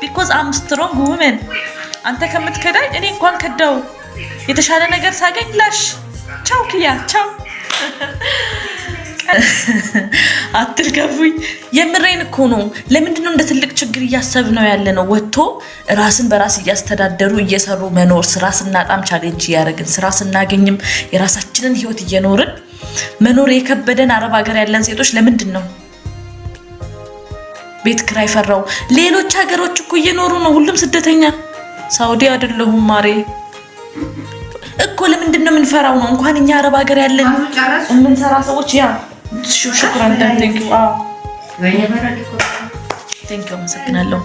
because I'm strong woman አንተ ከምትከዳኝ እኔ እንኳን ከዳው የተሻለ ነገር ሳገኝ ላሽ ቻው ኪያ ቻው አትልከፉኝ የምሬን እኮ ነው ለምንድነው እንደ ትልቅ ችግር እያሰብ ነው ያለ ነው ወጥቶ ራስን በራስ እያስተዳደሩ እየሰሩ መኖር ስራ ስናጣም ቻሌንጅ ያረግን ስራ ስናገኝም የራሳችንን ህይወት እየኖርን መኖር የከበደን አረብ ሀገር ያለን ሴቶች ለምንድነው ቤት ክራይ ፈራው ሌሎች ሀገሮች እኮ እየኖሩ ነው ሁሉም ስደተኛ ሳውዲ አይደለሁም ማሬ እኮ ለምንድነው ምን ፈራው ነው እንኳን እኛ አረብ ሀገር ያለን ምን ሰራ ሰዎች ያ شكرا ثانك يو ثانك يو مسكنالو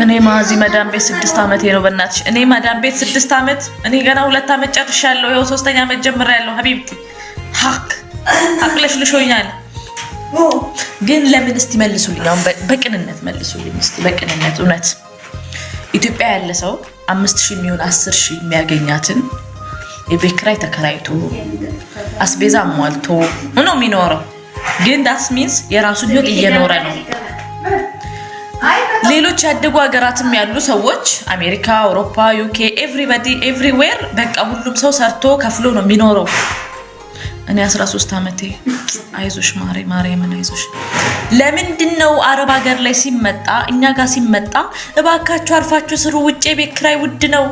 እኔ ማዚ ማዳም ቤት 6 አመት ነው በእናትሽ እኔ ማዳም ቤት 6 አመት እኔ ገና 2 አመት ጨርሻለሁ ያው 3ኛ አመት ጀምራለሁ ሀቢብቲ ሀቅ አቅለሽ ልሾኛል ግን ለምን እስቲ መልሱልኝ አሁን በቅንነት መልሱልኝ እስቲ በቅንነት እውነት ኢትዮጵያ ያለ ሰው 5000 የሚሆን 10000 የሚያገኛትን የቤት ኪራይ ተከራይቶ አስቤዛ ሟልቶ ነው የሚኖረው ግን that means የራሱን ህይወት እየኖረ ነው ሌሎች ያደጉ ሀገራትም ያሉ ሰዎች አሜሪካ አውሮፓ ዩኬ everybody everywhere በቃ ሁሉም ሰው ሰርቶ ከፍሎ ነው የሚኖረው እኔ 13 አመቴ አይዞሽ ማሬ ምን አይዞሽ ለምንድነው አረብ ሀገር ላይ ሲመጣ እኛ ጋር ሲመጣ እባካችሁ አርፋችሁ ስሩ ውጪ ቤት ኪራይ ውድ ነው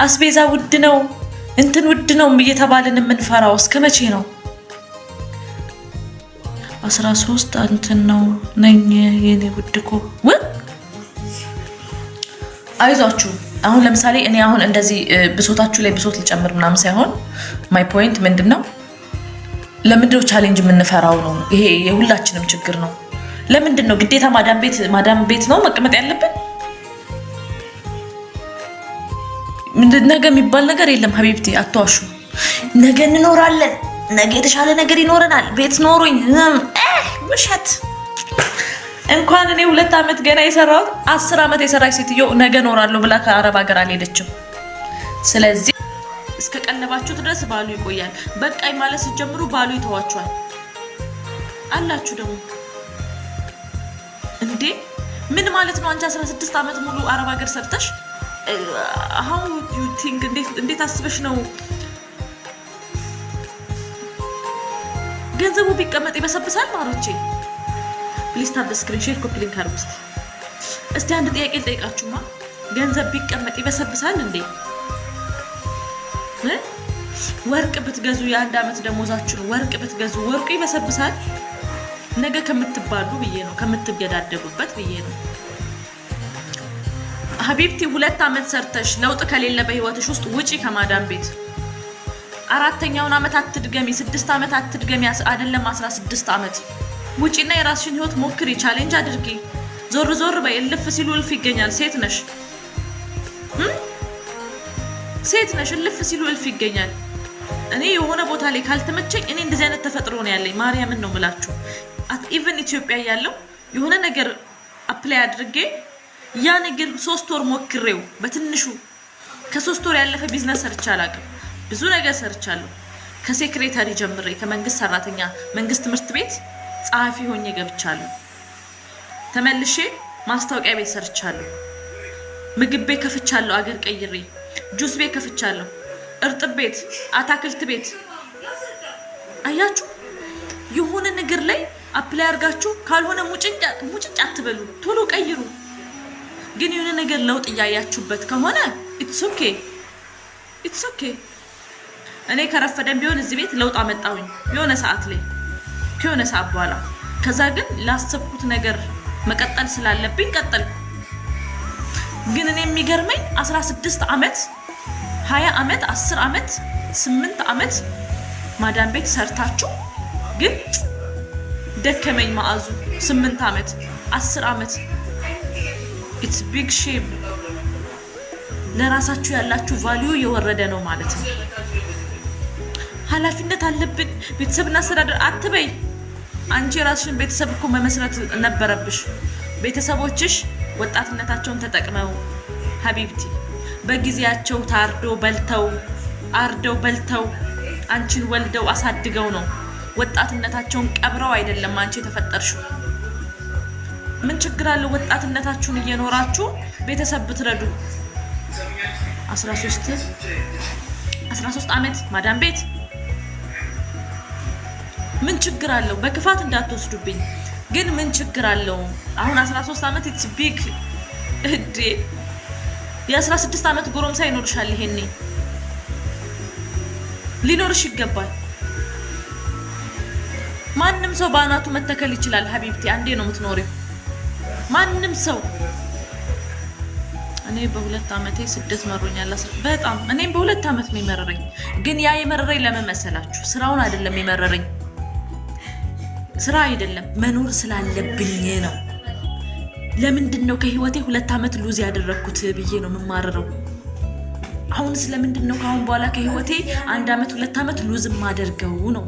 አስቤዛ ውድ ነው እንትን ውድ ነው እየተባለን የምንፈራው እስከመቼ ነው 13 እንትን ነው ነኝ የኔ ውድኮ አይዟችሁ አሁን ለምሳሌ እኔ አሁን እንደዚህ ብሶታችሁ ላይ ብሶት ሊጨምር ምናምን ሳይሆን ማይ ፖይንት ምንድነው ለምንድነው ቻሌንጅ የምንፈራው ነው ይሄ የሁላችንም ችግር ነው ለምንድነው ግዴታ ማዳም ቤት ነው መቀመጥ ያለብን ነገ የሚባል ነገር የለም ሀቢብቲ አትዋሹ ነገ እንኖራለን ነገ የተሻለ ነገር ይኖረናል ቤት ኖሮኝ ውሸት እንኳን እኔ 2 አመት ገና የሰራው 10 አመት የሰራች ሴትዮ ነገ ኖራለሁ ብላ ከአረብ ሀገር አልሄደችም ስለዚህ እስከ ቀለባችሁ ድረስ ባሉ ይቆያል በቃይ ማለት ሲጀምሩ ባሉ ይተዋችኋል አላችሁ ደግሞ እንዴ ምን ማለት ነው አንቺ 16 አመት ሙሉ አረብ ሀገር ሰርተሽ how you think እንዴት አስበሽ ነው ገንዘቡ ቢቀመጥ ይበሰብሳል ማሮቼ ፕሊዝ ታፕ ዘ ስክሪን ሼር ኮፒ ሊንክ አርጉ እስቲ አንድ ጥያቄ ልጠይቃችሁማ ገንዘብ ቢቀመጥ ይበሰብሳል እንዴ ወርቅ ብትገዙ የአንድ አመት ደሞዛችሁ ወርቅ ብትገዙ ወርቁ ይበሰብሳል ነገ ከምትባሉ ብዬ ነው ከምትገዳደቡበት ብዬ ነው ሀቢብቲ 2 አመት ሰርተሽ ለውጥ ከሌለ በህይወትሽ ውስጥ ውጪ ከማዳም ቤት 4ኛውን አመት አትድገሚ 6 አመት አትድገሚ አይደለም 16 አመት ውጪና የራስሽን ህይወት ሞክሪ ቻሌንጅ አድርጊ ዞር በይ እልፍ ሲሉ እልፍ ይገኛል ሴት ነሽ እልፍ ሲሉ እልፍ ይገኛል እኔ የሆነ ቦታ ላይ ካልተመቸኝ እኔ እንደዚህ አይነት ተፈጥሮ ነው ያለኝ ማርያምን ነው ምላችሁ ኢቭን ኢትዮጵያ ያለው የሆነ ነገር አፕላይ አድርጌ ያ ነገር 3 ወር ሞክሬው በትንሹ ከ3 ወር ያለፈ ቢዝነስ ሰርቻለሁ ብዙ ነገር ሰርቻለሁ ከሴክሬታሪ ጀምሬ ከመንግስት ሰራተኛ መንግስት ትምህርት ቤት ጻፊ ሆኜ ገብቻለሁ ተመልሼ ማስታወቂያ ቤት ሰርቻለሁ ምግብ ቤት ከፍቻለሁ አገር ቀይሬ ጁስ ቤት ከፍቻለሁ እርጥብ ቤት አታክልት ቤት አያችሁ የሆነ ነገር ላይ አፕላይ አርጋችሁ ካልሆነ ሙጭጭ አትበሉ ቶሎ ቀይሩ ግን የሆነ ነገር ለውጥ ያያችሁበት ከሆነ it's okay እኔ ከረፈደም ቢሆን እዚህ ቤት ለውጥ አመጣሁኝ የሆነ ሰዓት ላይ ከሆነ ሰዓት በኋላ ከዛ ግን ላሰብኩት ነገር መቀጠል ስላለብኝ ቀጠልኩ ግን እኔ የሚገርመኝ 16 አመት 20 አመት 10 አመት 8 አመት ማዳም ቤት ሰርታችሁ ግን ደከመኝ ማአዙ 8 አመት 10 አመት it's big shame ለራሳችሁ ያላችሁ ቫልዩ የወረደ ነው ማለት ነው ኃላፊነት አለብን ቤተሰብና አስተዳደር አትበይ አንቺ ራስሽን ቤተሰብ እኮ መመስረት ነበረብሽ ቤተሰቦችሽ ወጣትነታቸውን ተጠቅመው ሀቢብቲ በጊዜያቸው አርደው በልተው አንቺን ወልደው አሳድገው ነው ወጣትነታቸውን ቀብረው አይደለም አንቺ ተፈጠርሽው ምን ችግር አለው ወጣትነታችሁን እየኖራችሁ ቤተሰብ ብትረዱ? 13 ዓመት ማዳም ቤት ምን ችግር አለው? በክፋት እንዳትወስዱብኝ ግን ምን ችግር አለው? አሁን 13 ዓመት it's big እዴ የ16 ዓመት ጎረምሳ ይኖርሻል። ይሄኔ ሊኖርሽ ይገባል። ማንም ሰው ባናቱ መተከል ይችላል። ሀቢብቲ አንዴ ነው የምትኖሪው። ማንም ሰው እኔ በ2 ዓመቴ ስደት መሮኛል። በጣም እኔም በ2 ዓመት ነው የመረረኝ። ግን ያ የመረረኝ ለምን መሰላችሁ? ስራውን አይደለም የመረረኝ። ስራ አይደለም መኖር ስላለብኝ ነው። ለምንድን ነው ከህይወቴ 2 ዓመት ሉዝ ያደረኩት ብዬ ነው የምማረረው። አሁን ስለምንድን ነው ካሁን በኋላ ከህይወቴ 1 ዓመት 2 ዓመት ሉዝ ማደርገው ነው።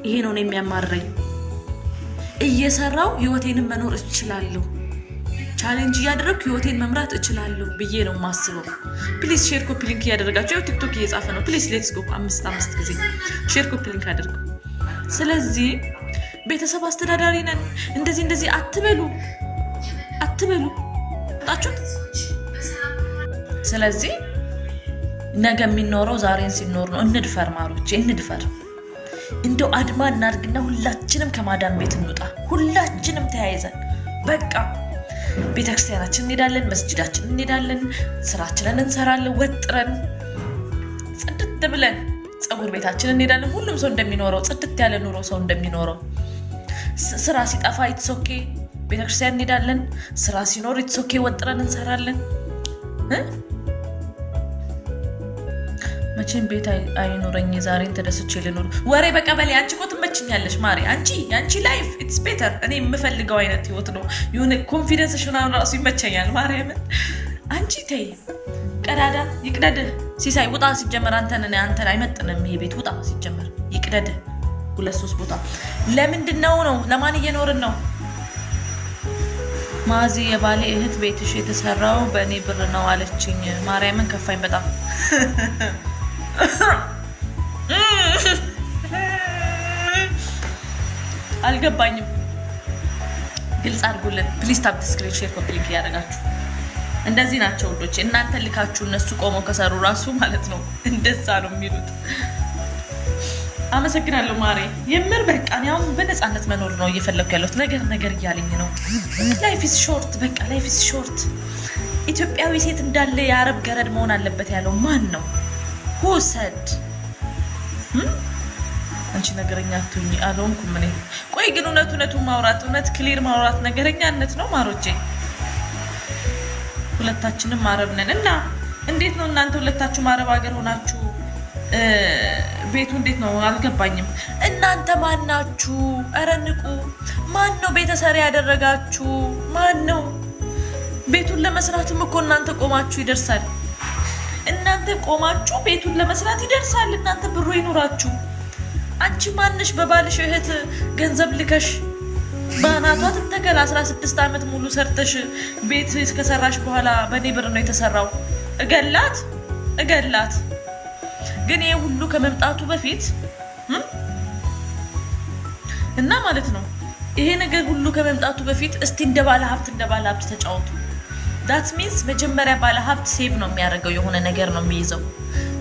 ይሄ ነው የሚያማረኝ። እየሰራው ህይወቴን መኖር እችላለሁ። ቻሌንጅ እያደረኩ ህይወቴን መምራት እችላለሁ ብዬ ነው ማስበው። ፕሊዝ ሼር ኮፒ ሊንክ ያደረጋችሁ ቲክቶክ እየጻፈ ነው። ፕሊዝ ሌትስ ጎ 5 ጊዜ ሼር ኮፒ ሊንክ አድርጉ። ስለዚህ ቤተሰብ አስተዳዳሪ ነን እንደዚህ አትበሉ ታጣችሁት። ስለዚህ ነገ የሚኖረው ዛሬን ሲኖር ነው። እንደፈር ማሮች እንደፈር እንደው አድማ እናድርግና ሁላችንም ከማዳም ቤት እንውጣ። ሁላችንም ተያይዘን በቃ ቤተክርስቲያናችን እንሄዳለን፣ መስጂዳችን እንሄዳለን፣ ስራችንን እንሰራለን፣ ወጥረን ጽድት ብለን ጸጉር ቤታችን እንሄዳለን። ሁሉም ሰው እንደሚኖረው ጽድት ያለ ኑሮ ሰው እንደሚኖረው ስራ ሲጠፋ ኢትስ ኦኬ ቤተክርስቲያን እንሄዳለን፣ ስራ ሲኖር ኢትስ ኦኬ ወጥረን እንሰራለን። መቼም ቤት አይኖረኝ ዛሬን ተደስቼ ልኖር። ወሬ በቀበሌ አንቺ እኮ ትመችኛለሽ ማሪ። አንቺ ላይፍ ኢትስ ቤተር። እኔ የምፈልገው አይነት ህይወት ነው። የሆነ ኮንፊደንስ ሽናን ራሱ ይመቸኛል ማርያምን። አንቺ ተይ ቀዳዳ ይቅደድ ሲሳይ ውጣ። ሲጀመር አንተን አይመጥንም ይሄ ቤት ውጣ። ሲጀመር ይቅደድ 2-3 ቦታ። ለምንድን ነው ለማን እየኖርን ነው? ማዚ የባሌ እህት ቤትሽ የተሰራው በእኔ ብር ነው አለችኝ። ማርያምን ከፋኝ በጣም አልገባኝም። ግልጽ አድርጉልን ፕሊዝ። ታፕ ስክሪን ሼር ኮፒ ሊንክ ያደርጋችሁ። እንደዚህ ናቸው ወዶች። እናንተ ልካችሁ እነሱ ቆመው ከሰሩ ራሱ ማለት ነው እንደዛ ነው የሚሉት። አመሰግናለሁ ማሬ። የምር በቃ ያው በነፃነት መኖር ነው እየፈለኩ ያለሁት። ነገር እያለኝ ነው። ላይፍ ኢዝ ሾርት። በቃ ላይፍ ኢዝ ሾርት። ኢትዮጵያዊ ሴት እንዳለ የአረብ ገረድ መሆን አለበት ያለው ማን ነው? who said አንቺ ነገረኛ አትሁኚ አልሆንኩም እኔ። ቆይ ግን እውነቱን ማውራት ክሊር ማውራት ነገረኛነት ነው ማሮቼ? ሁለታችንም አረብ ነን እና እንዴት ነው እናንተ ሁለታችሁም አረብ ሀገር ሆናችሁ ቤቱ እንዴት ነው አልገባኝም። እናንተ ማን ናችሁ? ኧረ ንቁ። ማን ነው ቤተሰሪ ያደረጋችሁ? ማን ነው? ቤቱን ለመስራትም እኮ እናንተ ቆማችሁ ይደርሳል። እናንተ ቆማችሁ ቤቱን ለመስራት ይደርሳል። እናንተ ብሩ ይኖራችሁ። አንቺ ማንሽ በባልሽ እህት ገንዘብ ልከሽ ባናቷ ተተከለ 16 ዓመት ሙሉ ሰርተሽ ቤት ከሰራሽ በኋላ በኔ ብር ነው የተሰራው። እገላት ግን ይሄ ሁሉ ከመምጣቱ በፊት እና ማለት ነው ይሄ ነገር ሁሉ ከመምጣቱ በፊት እስቲ እንደ ባለ ሀብት ተጫወቱ። that means መጀመሪያ ባለ ሀብት ሴቭ ነው የሚያደርገው፣ የሆነ ነገር ነው የሚይዘው።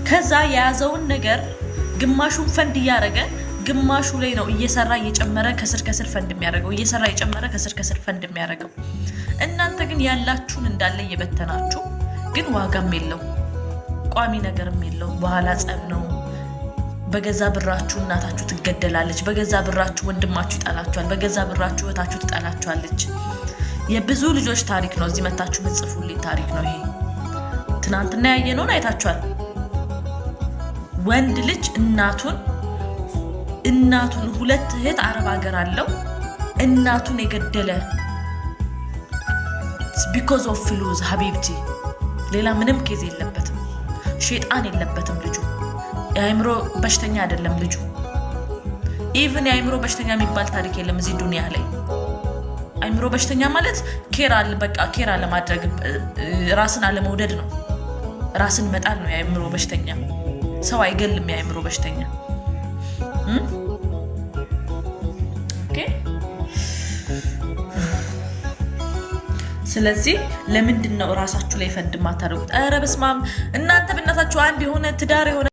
ከዛ የያዘውን ነገር ግማሹን ፈንድ እያደረገ ግማሹ ላይ ነው እየሰራ እየጨመረ ከስር ፈንድ የሚያደርገው፣ እየሰራ እየጨመረ ከስር ፈንድ የሚያደርገው። እናንተ ግን ያላችሁን እንዳለ እየበተናችሁ፣ ግን ዋጋም የለው ቋሚ ነገርም የለው። በኋላ ጸብ ነው። በገዛ ብራችሁ እናታችሁ ትገደላለች፣ በገዛ ብራችሁ ወንድማችሁ ይጣላችኋል፣ በገዛ ብራችሁ እህታችሁ ትጣላችኋለች። የብዙ ልጆች ታሪክ ነው። እዚህ መታችሁ ምጽፉልኝ ታሪክ ነው ይሄ። ትናንትና ያየነውን አይታችኋል። ወንድ ልጅ እናቱን 2 እህት አረብ ሀገር አለው እናቱን የገደለ because of ፍሉዝ ሀቢብቲ። ሌላ ምንም ኬዝ የለበትም። ሸይጣን የለበትም ልጁ። የአይምሮ በሽተኛ አይደለም ልጁ። ኢቭን የአይምሮ በሽተኛ የሚባል ታሪክ የለም እዚህ ዱንያ ላይ። አይምሮ በሽተኛ ማለት ኬራ ለማድረግ ራስን አለመውደድ ነው። ራስን መጣል ነው የአይምሮ በሽተኛ። ሰው አይገልም የአይምሮ በሽተኛ። ኦኬ ስለዚህ ለምንድን ነው ራሳችሁ ላይ ፈንድ ማታደርጉት? ኧረ በስመ አብ እናንተ በእናታችሁ አንድ የሆነ ትዳር የሆነ